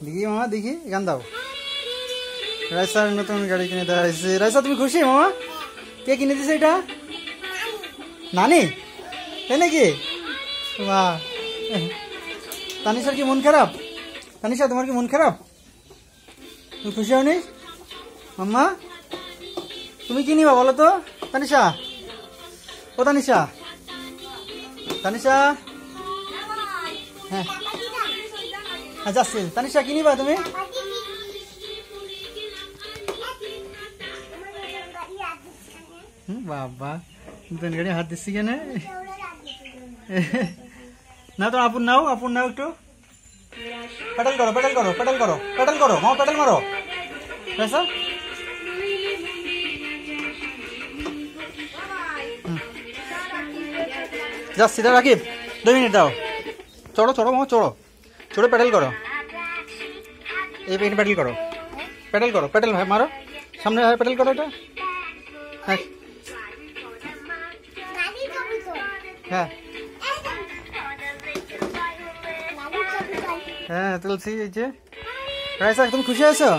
দেখি মামা দেখি গান দাও। রাইসার নতুন গাড়ি কিনে দেওয়া হয়েছে। রাইসা তুমি খুশি মামা? কে কিনে দিছে এটা? নানি, তাই নাকি? বাহ। তানিশার কি মন খারাপ? তানিশা তোমার কি মন খারাপ? তুমি খুশি হওনি মাম্মা? তুমি কি নিবা বলো তো তানিশা? ও তানিশা, তানিশা, হ্যাঁ হ্যাঁ যাচ্ছি। তানিশা কি নিবা তুমি? বাবা নতুন গাড়ি হাত দিচ্ছি কেন? না তো আপন নাও, আপন নাও একটু। পেডাল করো, পেডাল করো, পেডাল করো, পেডাল করো মামা, পেডাল মারো। স্যার যাচ্ছি, দাও রাকিব 2 মিনিট দাও। চড়ো চড়ো মামা, চড়ো চড়ো, পেডাল করো। এই পেডাল করো, পেডাল করো, পেডাল মারো সামনে, পেডাল করো এটা। হ্যাঁ হ্যাঁ হ্যাঁ তুলছি। এই যে রাইসা তুমি খুশি আছো?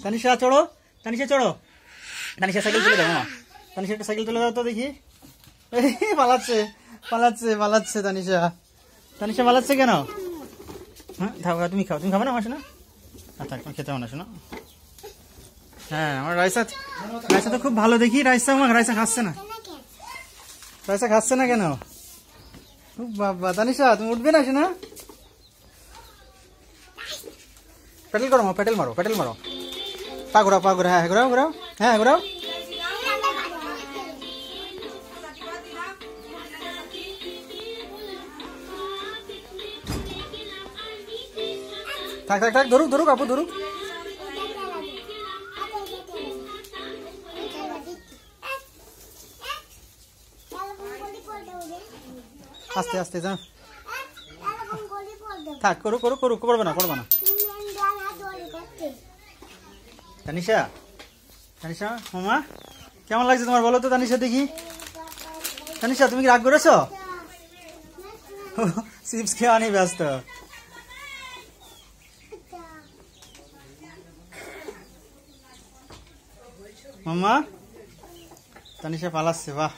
তানিশা চড়ো, তানিশা চড়ো, তানিশা সাইকেল তুলে দাও। তানিশা একটা সাইকেল তুলে দাও তো দেখি। পালাচ্ছে পালাচ্ছে পালাচ্ছে তানিশা, তানিশা পালাচ্ছে কেন? হ্যাঁ থাকো, তুমি খাও। তুমি খাবে না আমার শোনা? আচ্ছা তুমি খেতে হবে না শোনা। হ্যাঁ আমার রাইসা, রাইসা তো খুব ভালো দেখি। রাইসা আমার, রাইসা খাচ্ছে না, রাইসা খাচ্ছে না কেন? বাবা তানিশা তুমি উঠবে না শোনা? পেডেল করো মা, পেডেল মারো, পেডেল মারো। পা ঘোরাও, পা ঘোরাও, হ্যাঁ ঘোরাও ঘোরাও, হ্যাঁ ঘোরাও। থাক থাক থাক, ধরুক ধরুক আপু ধরুক। আস্তে আস্তে যা, থাক করুক করুক করুক, করবে না করবে না। তানিশা, তানিশা মামা কেমন লাগছে তোমার বলো তো তানিশা দেখি? তানিশা তুমি কি রাগ করেছো? চিপস খেয়ে আনি ব্যস্ত। মামা তানিশা পালাচ্ছে, বাহ।